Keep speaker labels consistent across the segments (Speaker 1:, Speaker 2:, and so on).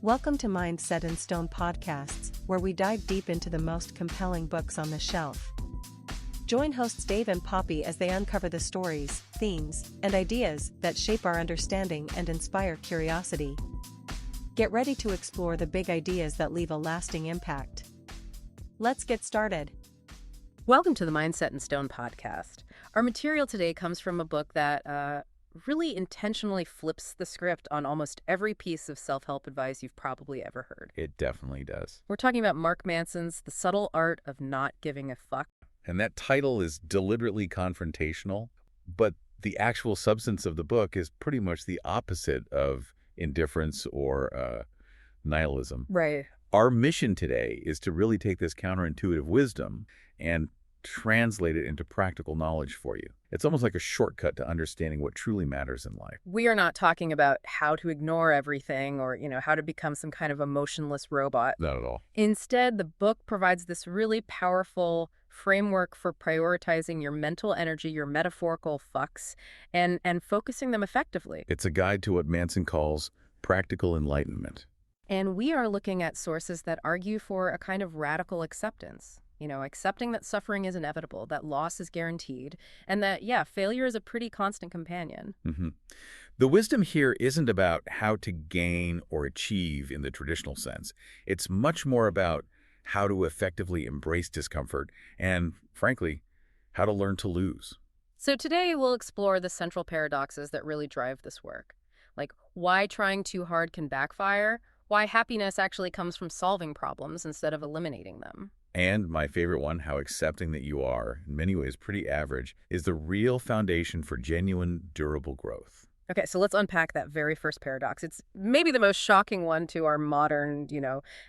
Speaker 1: Welcome to Mindset and Stone podcasts, where we dive deep into the most compelling books on the shelf. Join hosts Dave and Poppy as they uncover the stories, themes, and ideas that shape our understanding and inspire curiosity. Get ready to explore the big ideas that leave a lasting impact. Let's get started.
Speaker 2: Welcome to the Mindset and Stone podcast. Our material today comes from a book that really intentionally flips the script on almost every piece of self-help advice you've probably ever heard.
Speaker 3: It definitely does.
Speaker 2: We're talking about Mark Manson's The Subtle Art of Not Giving a Fuck.
Speaker 3: And that title is deliberately confrontational, but the actual substance of the book is pretty much the opposite of indifference or nihilism.
Speaker 2: Right.
Speaker 3: Our mission today is to really take this counterintuitive wisdom and translate it into practical knowledge for you. It's almost like a shortcut to understanding what truly matters in life.
Speaker 2: We are not talking about how to ignore everything or, how to become some kind of emotionless robot.
Speaker 3: Not at all.
Speaker 2: Instead, the book provides this really powerful framework for prioritizing your mental energy, your metaphorical fucks, and focusing them effectively.
Speaker 3: It's a guide to what Manson calls practical enlightenment.
Speaker 2: And we are looking at sources that argue for a kind of radical acceptance. Accepting that suffering is inevitable, that loss is guaranteed, and that, failure is a pretty constant companion.
Speaker 3: Mm-hmm. The wisdom here isn't about how to gain or achieve in the traditional sense. It's much more about how to effectively embrace discomfort and, frankly, how to learn to lose.
Speaker 2: So today we'll explore the central paradoxes that really drive this work. Like why trying too hard can backfire, why happiness actually comes from solving problems instead of eliminating them.
Speaker 3: And my favorite one, how accepting that you are, in many ways pretty average, is the real foundation for genuine, durable growth.
Speaker 2: Okay, so let's unpack that very first paradox. It's maybe the most shocking one to our modern,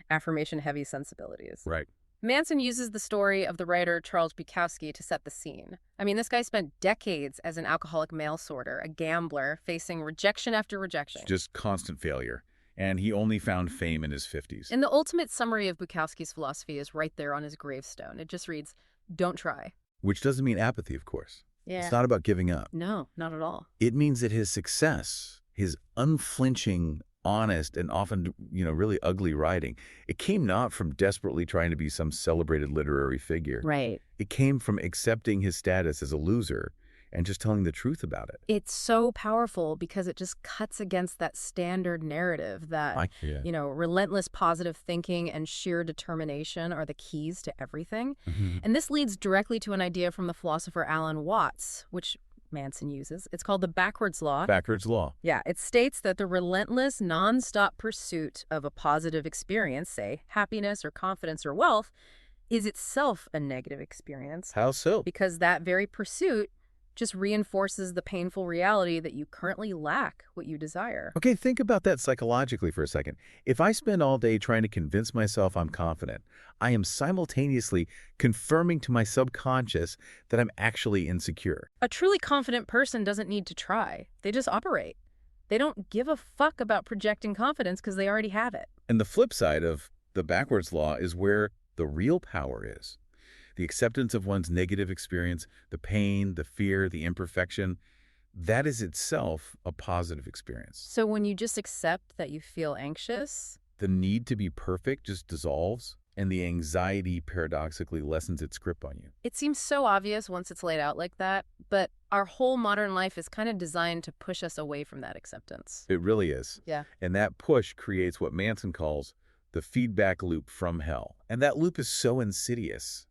Speaker 2: affirmation-heavy sensibilities.
Speaker 3: Right.
Speaker 2: Manson uses the story of the writer Charles Bukowski to set the scene. I mean, this guy spent decades as an alcoholic mail sorter, a gambler, facing rejection after rejection.
Speaker 3: Just constant failure. And he only found fame in his 50s.
Speaker 2: And the ultimate summary of Bukowski's philosophy is right there on his gravestone. It just reads, "Don't try."
Speaker 3: Which doesn't mean apathy, of course.
Speaker 2: Yeah.
Speaker 3: It's not about giving up.
Speaker 2: No, not at all.
Speaker 3: It means that his success, his unflinching, honest, and often, really ugly writing, it came not from desperately trying to be some celebrated literary figure.
Speaker 2: Right.
Speaker 3: It came from accepting his status as a loser and just telling the truth about it.
Speaker 2: It's so powerful because it just cuts against that standard narrative that, relentless positive thinking and sheer determination are the keys to everything.
Speaker 3: Mm-hmm.
Speaker 2: And this leads directly to an idea from the philosopher Alan Watts, which Manson uses. It's called the backwards law.
Speaker 3: Backwards law.
Speaker 2: Yeah, it states that the relentless, nonstop pursuit of a positive experience, say happiness or confidence or wealth, is itself a negative experience.
Speaker 3: How so?
Speaker 2: Because that very pursuit just reinforces the painful reality that you currently lack what you desire.
Speaker 3: Okay, think about that psychologically for a second. If I spend all day trying to convince myself I'm confident, I am simultaneously confirming to my subconscious that I'm actually insecure.
Speaker 2: A truly confident person doesn't need to try. They just operate. They don't give a fuck about projecting confidence because they already have it.
Speaker 3: And the flip side of the backwards law is where the real power is. The acceptance of one's negative experience, the pain, the fear, the imperfection, that is itself a positive experience.
Speaker 2: So when you just accept that you feel anxious,
Speaker 3: the need to be perfect just dissolves, and the anxiety paradoxically lessens its grip on you.
Speaker 2: It seems so obvious once it's laid out like that, but our whole modern life is kind of designed to push us away from that acceptance.
Speaker 3: It really is.
Speaker 2: Yeah.
Speaker 3: And that push creates what Manson calls the feedback loop from hell. And that loop is so insidious.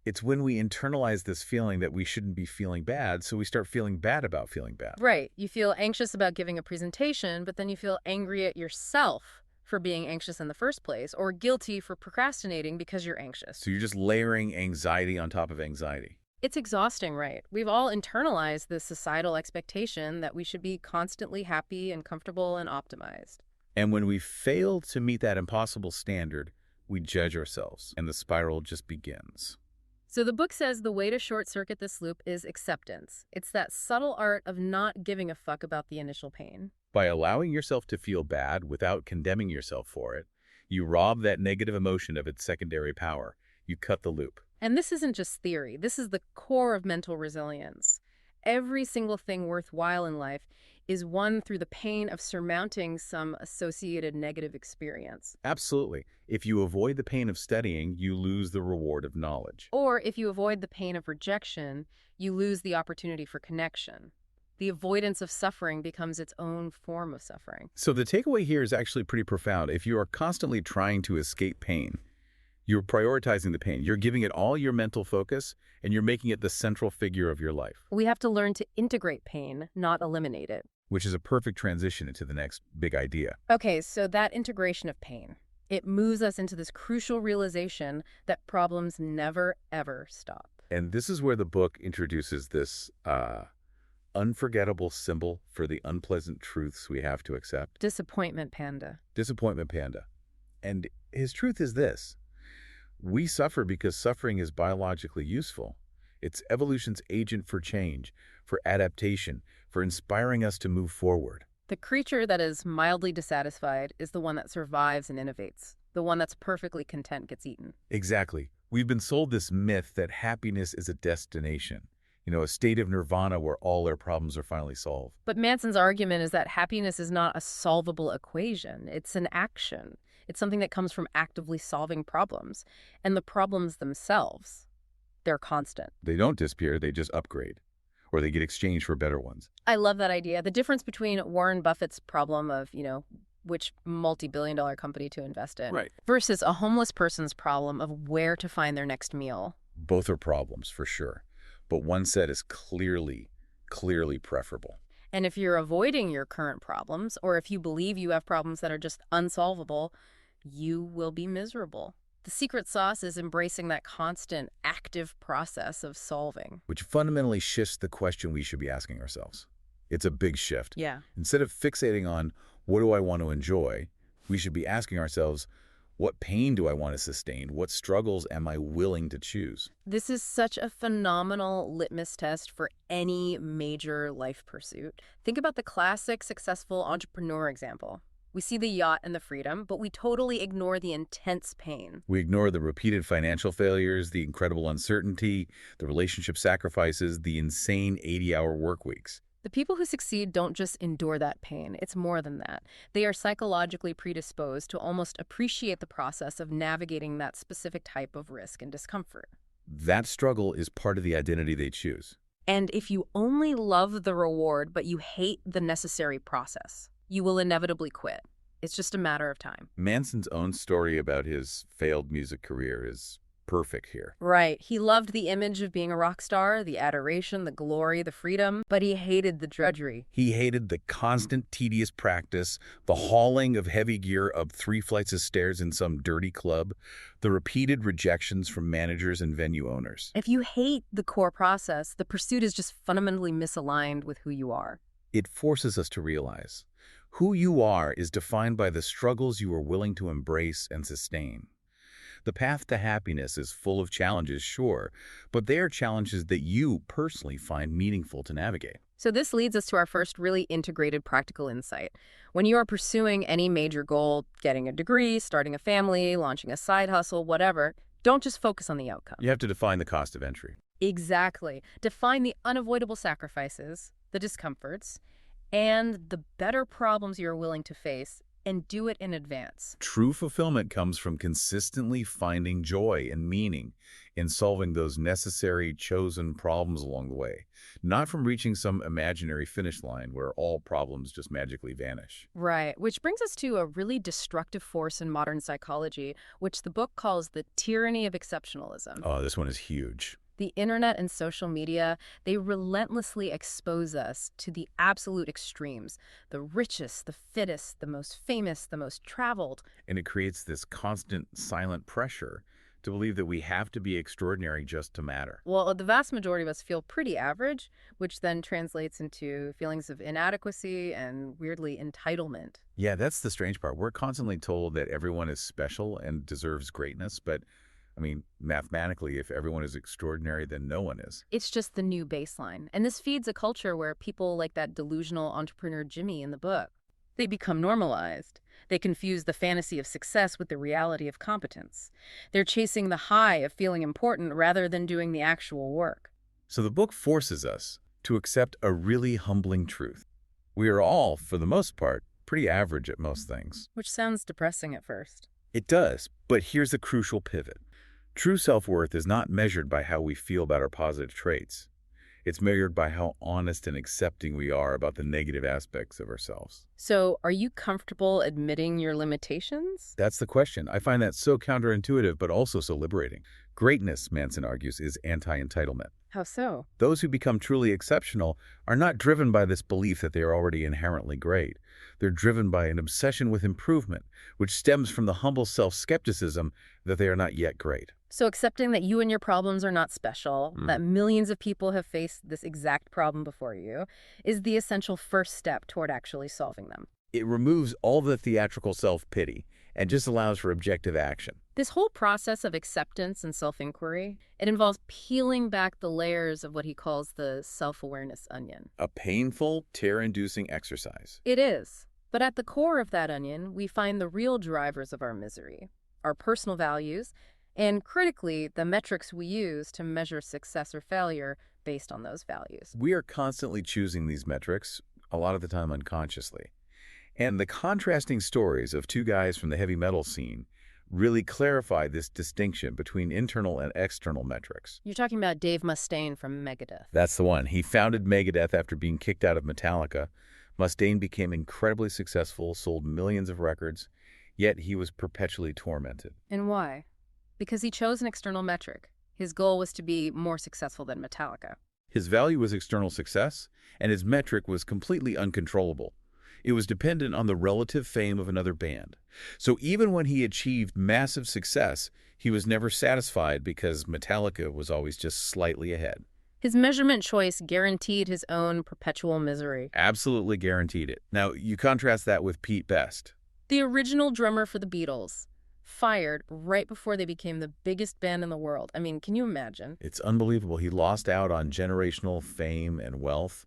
Speaker 3: It's when we internalize this feeling that we shouldn't be feeling bad, so we start feeling bad about feeling bad.
Speaker 2: Right. You feel anxious about giving a presentation, but then you feel angry at yourself for being anxious in the first place, or guilty for procrastinating because you're anxious.
Speaker 3: So you're just layering anxiety on top of anxiety.
Speaker 2: It's exhausting, right? We've all internalized this societal expectation that we should be constantly happy and comfortable and optimized.
Speaker 3: And when we fail to meet that impossible standard, we judge ourselves, and the spiral just begins.
Speaker 2: So the book says the way to short-circuit this loop is acceptance. It's that subtle art of not giving a fuck about the initial pain.
Speaker 3: By allowing yourself to feel bad without condemning yourself for it, you rob that negative emotion of its secondary power. You cut the loop.
Speaker 2: And this isn't just theory. This is the core of mental resilience. Every single thing worthwhile in life is won through the pain of surmounting some associated negative experience.
Speaker 3: Absolutely. If you avoid the pain of studying, you lose the reward of knowledge.
Speaker 2: Or if you avoid the pain of rejection, you lose the opportunity for connection. The avoidance of suffering becomes its own form of suffering.
Speaker 3: So the takeaway here is actually pretty profound. If you are constantly trying to escape pain, you're prioritizing the pain. You're giving it all your mental focus, and you're making it the central figure of your life.
Speaker 2: We have to learn to integrate pain, not eliminate it.
Speaker 3: Which is a perfect transition into the next big idea.
Speaker 2: Okay, so that integration of pain, it moves us into this crucial realization that problems never, ever stop.
Speaker 3: And this is where the book introduces this unforgettable symbol for the unpleasant truths we have to accept.
Speaker 2: Disappointment panda.
Speaker 3: Disappointment panda. And his truth is this. We suffer because suffering is biologically useful. It's evolution's agent for change, for adaptation, for inspiring us to move forward.
Speaker 2: The creature that is mildly dissatisfied is the one that survives and innovates. The one that's perfectly content gets eaten.
Speaker 3: Exactly. We've been sold this myth that happiness is a destination. A state of nirvana where all our problems are finally solved.
Speaker 2: But Manson's argument is that happiness is not a solvable equation. It's an action. It's something that comes from actively solving problems. And the problems themselves, they're constant.
Speaker 3: They don't disappear, they just upgrade. Or they get exchanged for better ones.
Speaker 2: I love that idea. The difference between Warren Buffett's problem of, which multi-billion-dollar company to invest in,
Speaker 3: Right,
Speaker 2: versus a homeless person's problem of where to find their next meal.
Speaker 3: both are problems, for sure. But one set is clearly preferable.
Speaker 2: And if you're avoiding your current problems, or if you believe you have problems that are just unsolvable, you will be miserable. The secret sauce is embracing that constant, active process of solving.
Speaker 3: Which fundamentally shifts the question we should be asking ourselves. It's a big shift.
Speaker 2: Yeah.
Speaker 3: Instead of fixating on, what do I want to enjoy, we should be asking ourselves, what pain do I want to sustain? What struggles am I willing to choose?
Speaker 2: This is such a phenomenal litmus test for any major life pursuit. Think about the classic successful entrepreneur example. We see the yacht and the freedom, but we totally ignore the intense pain.
Speaker 3: We ignore the repeated financial failures, the incredible uncertainty, the relationship sacrifices, the insane 80-hour work weeks.
Speaker 2: The people who succeed don't just endure that pain. It's more than that. They are psychologically predisposed to almost appreciate the process of navigating that specific type of risk and discomfort.
Speaker 3: That struggle is part of the identity they choose.
Speaker 2: And if you only love the reward but you hate the necessary process, you will inevitably quit. It's just a matter of time.
Speaker 3: Manson's own story about his failed music career is perfect here.
Speaker 2: Right. He loved the image of being a rock star, the adoration, the glory, the freedom, but he hated the drudgery.
Speaker 3: He hated the constant, tedious practice, the hauling of heavy gear up 3 flights of stairs in some dirty club, the repeated rejections from managers and venue owners.
Speaker 2: If you hate the core process, the pursuit is just fundamentally misaligned with who you are.
Speaker 3: It forces us to realize who you are is defined by the struggles you are willing to embrace and sustain. The path to happiness is full of challenges, sure, but they are challenges that you personally find meaningful to navigate.
Speaker 2: So this leads us to our first really integrated practical insight. When you are pursuing any major goal, getting a degree, starting a family, launching a side hustle, whatever, don't just focus on the outcome.
Speaker 3: You have to define the cost of entry.
Speaker 2: Exactly. Define the unavoidable sacrifices, the discomforts, and the better problems you're willing to face, and do it in advance.
Speaker 3: True fulfillment comes from consistently finding joy and meaning in solving those necessary, chosen problems along the way, not from reaching some imaginary finish line where all problems just magically vanish.
Speaker 2: Right, which brings us to a really destructive force in modern psychology, which the book calls the tyranny of exceptionalism.
Speaker 3: Oh, this one is huge.
Speaker 2: The internet and social media, they relentlessly expose us to the absolute extremes. The richest, the fittest, the most famous, the most traveled.
Speaker 3: And it creates this constant silent pressure to believe that we have to be extraordinary just to matter.
Speaker 2: Well, the vast majority of us feel pretty average, which then translates into feelings of inadequacy and, weirdly, entitlement.
Speaker 3: Yeah, that's the strange part. We're constantly told that everyone is special and deserves greatness, but mathematically, if everyone is extraordinary, then no one is.
Speaker 2: It's just the new baseline. And this feeds a culture where people like that delusional entrepreneur Jimmy in the book, they become normalized. They confuse the fantasy of success with the reality of competence. They're chasing the high of feeling important rather than doing the actual work.
Speaker 3: So the book forces us to accept a really humbling truth. We are all, for the most part, pretty average at most things.
Speaker 2: Which sounds depressing at first.
Speaker 3: It does, but here's the crucial pivot. True self-worth is not measured by how we feel about our positive traits. It's measured by how honest and accepting we are about the negative aspects of ourselves.
Speaker 2: So, are you comfortable admitting your limitations?
Speaker 3: That's the question. I find that so counterintuitive, but also so liberating. Greatness, Manson argues, is anti-entitlement.
Speaker 2: How so?
Speaker 3: Those who become truly exceptional are not driven by this belief that they are already inherently great. They're driven by an obsession with improvement, which stems from the humble self-skepticism that they are not yet great.
Speaker 2: So accepting that you and your problems are not special, that millions of people have faced this exact problem before you, is the essential first step toward actually solving them.
Speaker 3: It removes all the theatrical self-pity and just allows for objective action.
Speaker 2: This whole process of acceptance and self-inquiry, it involves peeling back the layers of what he calls the self-awareness onion.
Speaker 3: A painful, tear-inducing exercise.
Speaker 2: It is. But at the core of that onion, we find the real drivers of our misery, our personal values, and critically, the metrics we use to measure success or failure based on those values.
Speaker 3: We are constantly choosing these metrics, a lot of the time unconsciously. And the contrasting stories of two guys from the heavy metal scene really clarify this distinction between internal and external metrics.
Speaker 2: You're talking about Dave Mustaine from Megadeth.
Speaker 3: That's the one. He founded Megadeth after being kicked out of Metallica. Mustaine became incredibly successful, sold millions of records, yet he was perpetually tormented.
Speaker 2: And why? Because he chose an external metric. His goal was to be more successful than Metallica.
Speaker 3: His value was external success, and his metric was completely uncontrollable. It was dependent on the relative fame of another band. So even when he achieved massive success, he was never satisfied because Metallica was always just slightly ahead.
Speaker 2: His measurement choice guaranteed his own perpetual misery.
Speaker 3: Absolutely guaranteed it. Now, you contrast that with Pete Best.
Speaker 2: The original drummer for the Beatles, fired right before they became the biggest band in the world. I mean, can you imagine?
Speaker 3: It's unbelievable. He lost out on generational fame and wealth,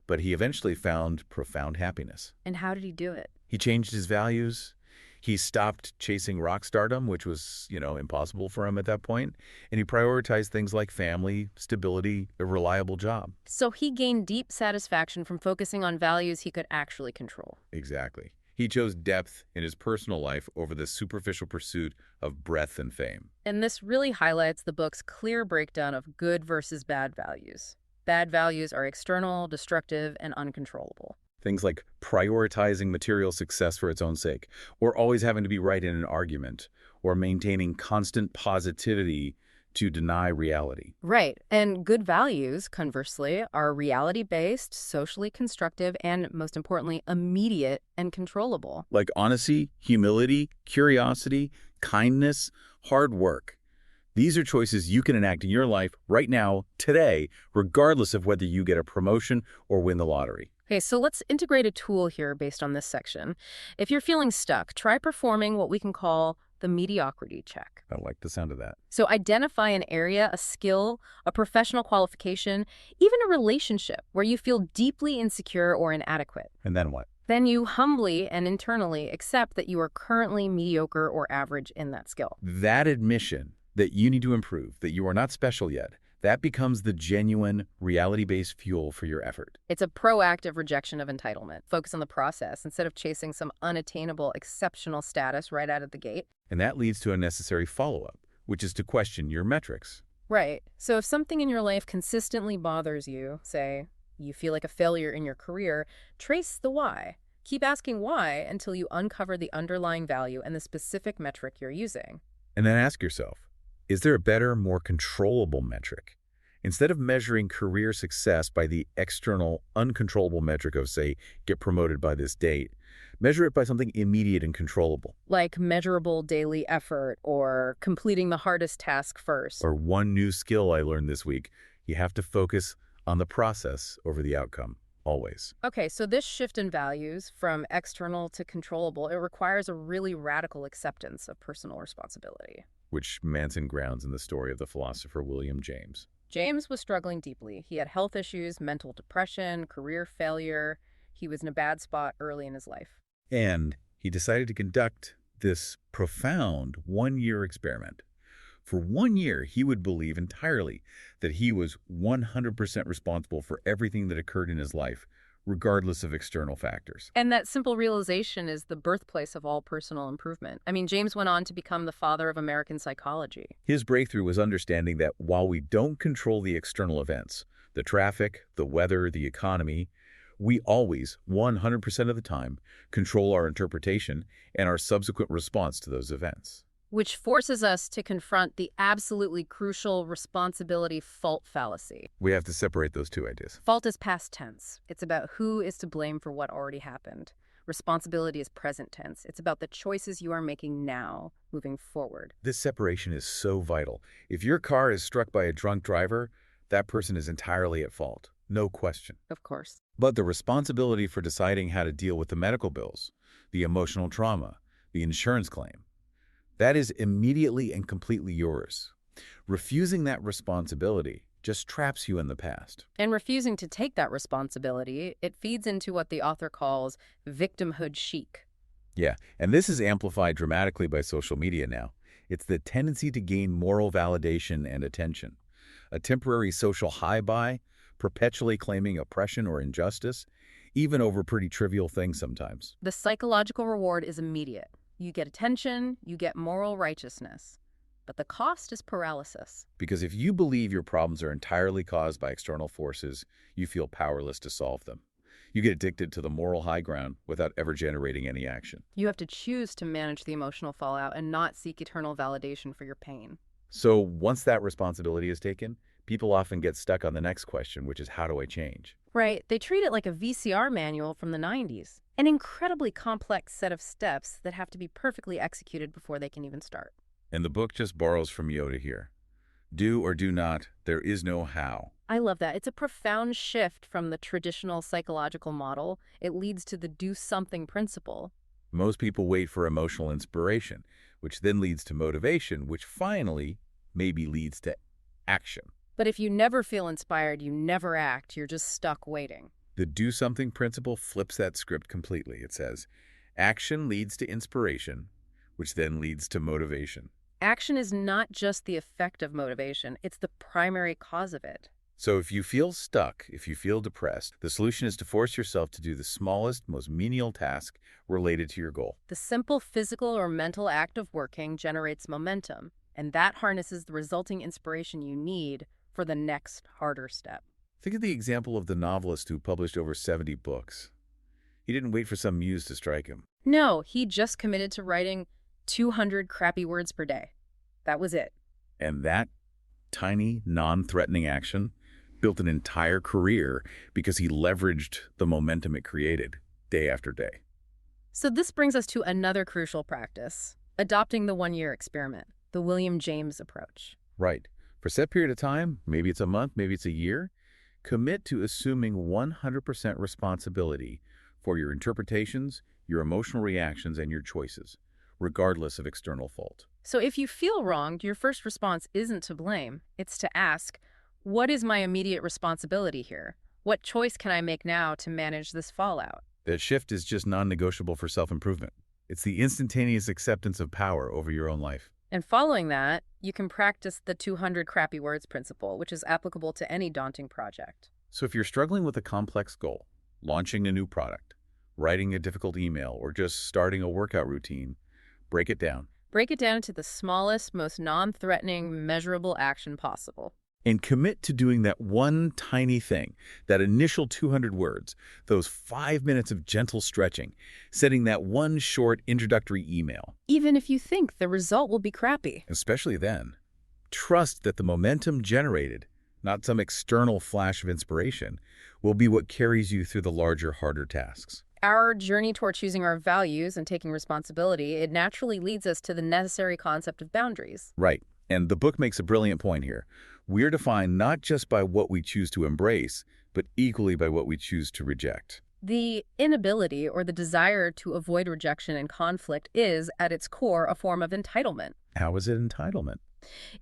Speaker 3: but he eventually found profound happiness.
Speaker 2: And how did he do it?
Speaker 3: He changed his values. He stopped chasing rock stardom, which was, impossible for him at that point. And he prioritized things like family, stability, a reliable job.
Speaker 2: So he gained deep satisfaction from focusing on values he could actually control.
Speaker 3: Exactly. He chose depth in his personal life over the superficial pursuit of breadth and fame.
Speaker 2: And this really highlights the book's clear breakdown of good versus bad values. Bad values are external, destructive, and uncontrollable.
Speaker 3: Things like prioritizing material success for its own sake, or always having to be right in an argument, or maintaining constant positivity to deny reality.
Speaker 2: Right. And good values, conversely, are reality-based, socially constructive, and most importantly, immediate and controllable.
Speaker 3: Like honesty, humility, curiosity, kindness, hard work. These are choices you can enact in your life right now, today, regardless of whether you get a promotion or win the lottery.
Speaker 2: Okay, so let's integrate a tool here based on this section. If you're feeling stuck, try performing what we can call the mediocrity check.
Speaker 3: I like the sound of that.
Speaker 2: So identify an area, a skill, a professional qualification, even a relationship where you feel deeply insecure or inadequate.
Speaker 3: And then what?
Speaker 2: Then you humbly and internally accept that you are currently mediocre or average in that skill.
Speaker 3: That admission that you need to improve, that you are not special yet, that becomes the genuine, reality-based fuel for your effort.
Speaker 2: It's a proactive rejection of entitlement. Focus on the process instead of chasing some unattainable, exceptional status right out of the gate.
Speaker 3: And that leads to a necessary follow-up, which is to question your metrics.
Speaker 2: Right. So if something in your life consistently bothers you, say, you feel like a failure in your career, trace the why. Keep asking why until you uncover the underlying value and the specific metric you're using.
Speaker 3: And then ask yourself, is there a better, more controllable metric? Instead of measuring career success by the external, uncontrollable metric of, say, get promoted by this date, measure it by something immediate and controllable.
Speaker 2: Like measurable daily effort or completing the hardest task first.
Speaker 3: Or one new skill I learned this week. You have to focus on the process over the outcome, always.
Speaker 2: Okay, so this shift in values from external to controllable, it requires a really radical acceptance of personal responsibility.
Speaker 3: Which Manson grounds in the story of the philosopher William James.
Speaker 2: James was struggling deeply. He had health issues, mental depression, career failure. He was in a bad spot early in his life.
Speaker 3: And he decided to conduct this profound one-year experiment. For 1 year, he would believe entirely that he was 100% responsible for everything that occurred in his life, regardless of external factors.
Speaker 2: And that simple realization is the birthplace of all personal improvement. I mean, James went on to become the father of American psychology.
Speaker 3: His breakthrough was understanding that while we don't control the external events, the traffic, the weather, the economy, we always, 100% of the time, control our interpretation and our subsequent response to those events.
Speaker 2: Which forces us to confront the absolutely crucial responsibility fault fallacy.
Speaker 3: We have to separate those two ideas.
Speaker 2: Fault is past tense. It's about who is to blame for what already happened. Responsibility is present tense. It's about the choices you are making now, moving forward.
Speaker 3: This separation is so vital. If your car is struck by a drunk driver, that person is entirely at fault. No question.
Speaker 2: Of course.
Speaker 3: But the responsibility for deciding how to deal with the medical bills, the emotional trauma, the insurance claim, that is immediately and completely yours. Refusing that responsibility just traps you in the past.
Speaker 2: And refusing to take that responsibility, it feeds into what the author calls victimhood chic.
Speaker 3: Yeah, and this is amplified dramatically by social media now. It's the tendency to gain moral validation and attention. A temporary social high-buy, perpetually claiming oppression or injustice, even over pretty trivial things sometimes.
Speaker 2: The psychological reward is immediate. You get attention, you get moral righteousness. But the cost is paralysis.
Speaker 3: Because if you believe your problems are entirely caused by external forces, you feel powerless to solve them. You get addicted to the moral high ground without ever generating any action.
Speaker 2: You have to choose to manage the emotional fallout and not seek eternal validation for your pain.
Speaker 3: So once that responsibility is taken, people often get stuck on the next question, which is how do I change?
Speaker 2: Right. They treat it like a VCR manual from the 90s. An incredibly complex set of steps that have to be perfectly executed before they can even start.
Speaker 3: And the book just borrows from Yoda here. Do or do not, there is no how.
Speaker 2: I love that. It's a profound shift from the traditional psychological model. It leads to the do something principle.
Speaker 3: Most people wait for emotional inspiration, which then leads to motivation, which finally maybe leads to action.
Speaker 2: But if you never feel inspired, you never act. You're just stuck waiting.
Speaker 3: The do something principle flips that script completely. It says, action leads to inspiration, which then leads to motivation.
Speaker 2: Action is not just the effect of motivation. It's the primary cause of it.
Speaker 3: So if you feel stuck, if you feel depressed, the solution is to force yourself to do the smallest, most menial task related to your goal.
Speaker 2: The simple physical or mental act of working generates momentum, and that harnesses the resulting inspiration you need for the next harder step.
Speaker 3: Think of the example of the novelist who published over 70 books. He didn't wait for some muse to strike him.
Speaker 2: No, he just committed to writing 200 crappy words per day. That was it.
Speaker 3: And that tiny, non-threatening action built an entire career because he leveraged the momentum it created day after day.
Speaker 2: So this brings us to another crucial practice, adopting the one-year experiment, the William James approach.
Speaker 3: Right. For a set period of time, maybe it's a month, maybe it's a year, commit to assuming 100% responsibility for your interpretations, your emotional reactions, and your choices, regardless of external fault.
Speaker 2: So if you feel wronged, your first response isn't to blame. It's to ask, what is my immediate responsibility here? What choice can I make now to manage this fallout?
Speaker 3: That shift is just non-negotiable for self-improvement. It's the instantaneous acceptance of power over your own life.
Speaker 2: And following that, you can practice the 200 crappy words principle, which is applicable to any daunting project.
Speaker 3: So if you're struggling with a complex goal, launching a new product, writing a difficult email, or just starting a workout routine, break it down.
Speaker 2: Break it down into the smallest, most non-threatening, measurable action possible.
Speaker 3: And commit to doing that one tiny thing, that initial 200 words, those 5 minutes of gentle stretching, sending that one short introductory email.
Speaker 2: Even if you think the result will be crappy.
Speaker 3: Especially then, trust that the momentum generated, not some external flash of inspiration, will be what carries you through the larger, harder tasks.
Speaker 2: Our journey toward choosing our values and taking responsibility, it naturally leads us to the necessary concept of boundaries.
Speaker 3: Right. And the book makes a brilliant point here. We're defined not just by what we choose to embrace, but equally by what we choose to reject.
Speaker 2: The inability or the desire to avoid rejection and conflict is, at its core, a form of entitlement.
Speaker 3: How is it entitlement?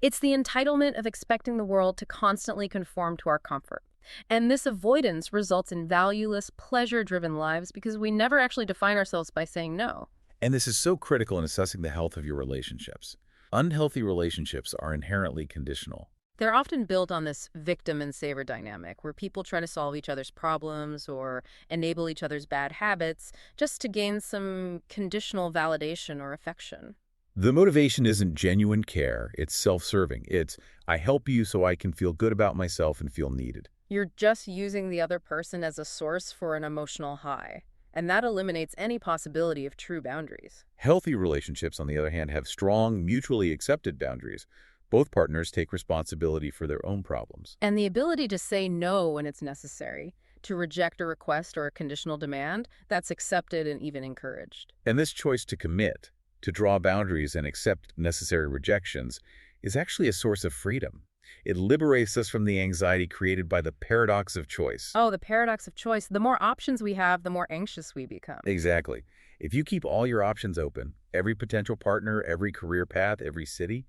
Speaker 2: It's the entitlement of expecting the world to constantly conform to our comfort. And this avoidance results in valueless, pleasure-driven lives because we never actually define ourselves by saying no.
Speaker 3: And this is so critical in assessing the health of your relationships. Unhealthy relationships are inherently conditional.
Speaker 2: They're often built on this victim and saver dynamic, where people try to solve each other's problems or enable each other's bad habits just to gain some conditional validation or affection.
Speaker 3: The motivation isn't genuine care, it's self-serving. It's, I help you so I can feel good about myself and feel needed.
Speaker 2: You're just using the other person as a source for an emotional high, and that eliminates any possibility of true boundaries.
Speaker 3: Healthy relationships, on the other hand, have strong, mutually accepted boundaries. Both partners take responsibility for their own problems.
Speaker 2: And the ability to say no when it's necessary, to reject a request or a conditional demand, that's accepted and even encouraged.
Speaker 3: And this choice to commit, to draw boundaries and accept necessary rejections, is actually a source of freedom. It liberates us from the anxiety created by the paradox of choice.
Speaker 2: Oh, the paradox of choice. The more options we have, the more anxious we become.
Speaker 3: Exactly. If you keep all your options open, every potential partner, every career path, every city,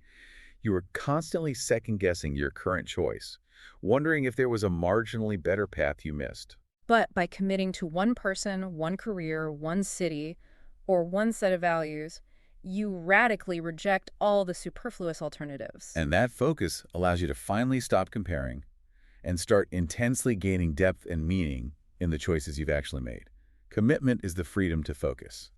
Speaker 3: you are constantly second-guessing your current choice, wondering if there was a marginally better path you missed.
Speaker 2: But by committing to one person, one career, one city, or one set of values, you radically reject all the superfluous alternatives.
Speaker 3: And that focus allows you to finally stop comparing and start intensely gaining depth and meaning in the choices you've actually made. Commitment is the freedom to focus.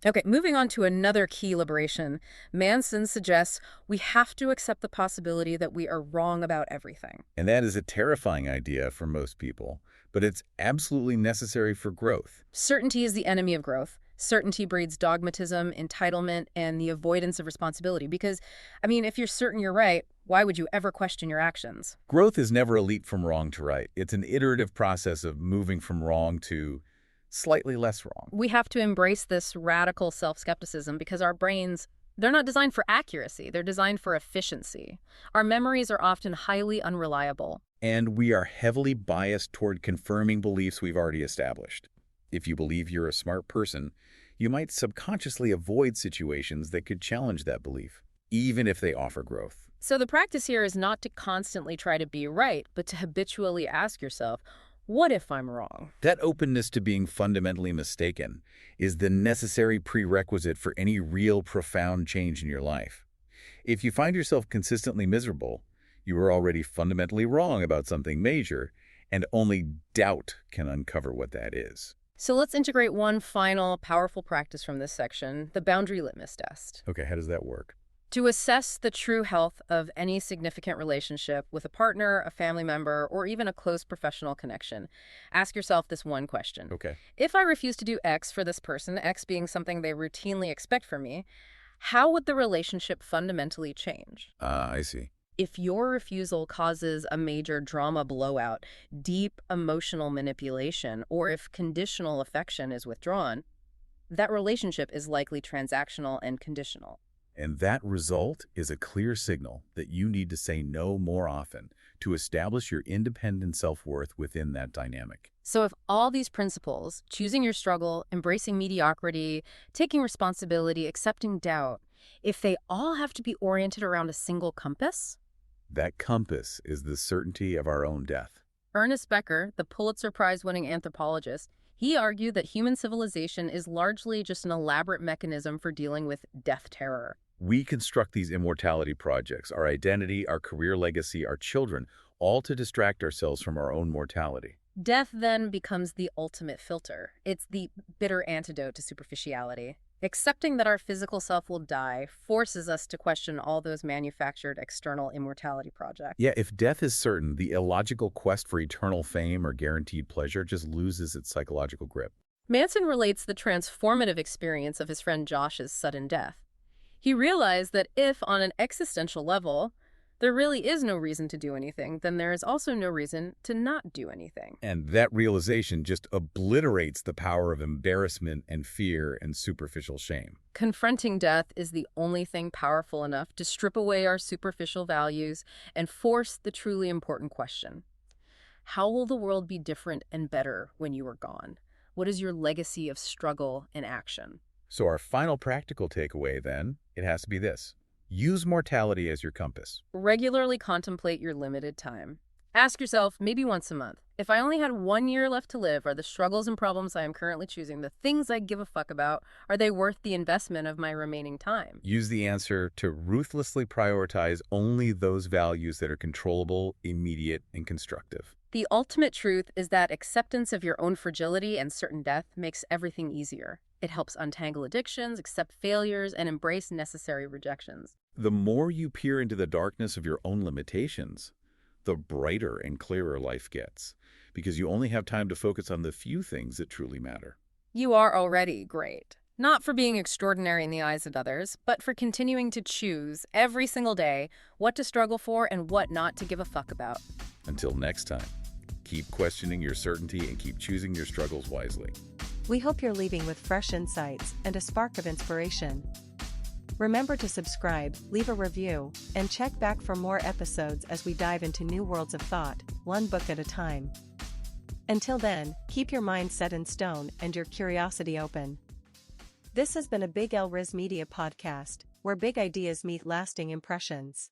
Speaker 2: Okay, moving on to another key liberation. Manson suggests we have to accept the possibility that we are wrong about everything.
Speaker 3: And that is a terrifying idea for most people, but it's absolutely necessary for growth.
Speaker 2: Certainty is the enemy of growth. Certainty breeds dogmatism, entitlement, and the avoidance of responsibility. Because, if you're certain you're right, why would you ever question your actions?
Speaker 3: Growth is never a leap from wrong to right. It's an iterative process of moving from wrong to slightly less wrong.
Speaker 2: We have to embrace this radical self-skepticism because our brains, they're not designed for accuracy. They're designed for efficiency. Our memories are often highly unreliable.
Speaker 3: And we are heavily biased toward confirming beliefs we've already established. If you believe you're a smart person, you might subconsciously avoid situations that could challenge that belief, even if they offer growth.
Speaker 2: So the practice here is not to constantly try to be right, but to habitually ask yourself, what if I'm wrong?
Speaker 3: That openness to being fundamentally mistaken is the necessary prerequisite for any real profound change in your life. If you find yourself consistently miserable, you are already fundamentally wrong about something major, and only doubt can uncover what that is.
Speaker 2: So let's integrate one final powerful practice from this section, the boundary litmus test.
Speaker 3: Okay, how does that work?
Speaker 2: To assess the true health of any significant relationship with a partner, a family member, or even a close professional connection, ask yourself this one question.
Speaker 3: Okay.
Speaker 2: If I refuse to do X for this person, X being something they routinely expect from me, how would the relationship fundamentally change?
Speaker 3: I see.
Speaker 2: If your refusal causes a major drama blowout, deep emotional manipulation, or if conditional affection is withdrawn, that relationship is likely transactional and conditional.
Speaker 3: And that result is a clear signal that you need to say no more often to establish your independent self-worth within that dynamic.
Speaker 2: So if all these principles, choosing your struggle, embracing mediocrity, taking responsibility, accepting doubt, if they all have to be oriented around a single compass,
Speaker 3: that compass is the certainty of our own death.
Speaker 2: Ernest Becker, the Pulitzer Prize-winning anthropologist, he argued that human civilization is largely just an elaborate mechanism for dealing with death terror.
Speaker 3: We construct these immortality projects, our identity, our career legacy, our children, all to distract ourselves from our own mortality.
Speaker 2: Death then becomes the ultimate filter. It's the bitter antidote to superficiality. Accepting that our physical self will die forces us to question all those manufactured external immortality projects.
Speaker 3: Yeah, if death is certain, the illogical quest for eternal fame or guaranteed pleasure just loses its psychological grip.
Speaker 2: Manson relates the transformative experience of his friend Josh's sudden death. He realized that if, on an existential level, there really is no reason to do anything, then there is also no reason to not do anything.
Speaker 3: And that realization just obliterates the power of embarrassment and fear and superficial shame.
Speaker 2: Confronting death is the only thing powerful enough to strip away our superficial values and force the truly important question. How will the world be different and better when you are gone? What is your legacy of struggle and action?
Speaker 3: So our final practical takeaway, then, it has to be this. Use mortality as your compass.
Speaker 2: Regularly contemplate your limited time. Ask yourself, maybe once a month, if I only had 1 year left to live, are the struggles and problems I am currently choosing, the things I give a fuck about, are they worth the investment of my remaining time?
Speaker 3: Use the answer to ruthlessly prioritize only those values that are controllable, immediate, and constructive.
Speaker 2: The ultimate truth is that acceptance of your own fragility and certain death makes everything easier. It helps untangle addictions, accept failures, and embrace necessary rejections.
Speaker 3: The more you peer into the darkness of your own limitations, the brighter and clearer life gets, because you only have time to focus on the few things that truly matter.
Speaker 2: You are already great. Not for being extraordinary in the eyes of others, but for continuing to choose every single day what to struggle for and what not to give a fuck about.
Speaker 3: Until next time, keep questioning your certainty and keep choosing your struggles wisely.
Speaker 1: We hope you're leaving with fresh insights and a spark of inspiration. Remember to subscribe, leave a review, and check back for more episodes as we dive into new worlds of thought, one book at a time. Until then, keep your mind set in stone and your curiosity open. This has been a Big L Riz Media podcast, where big ideas meet lasting impressions.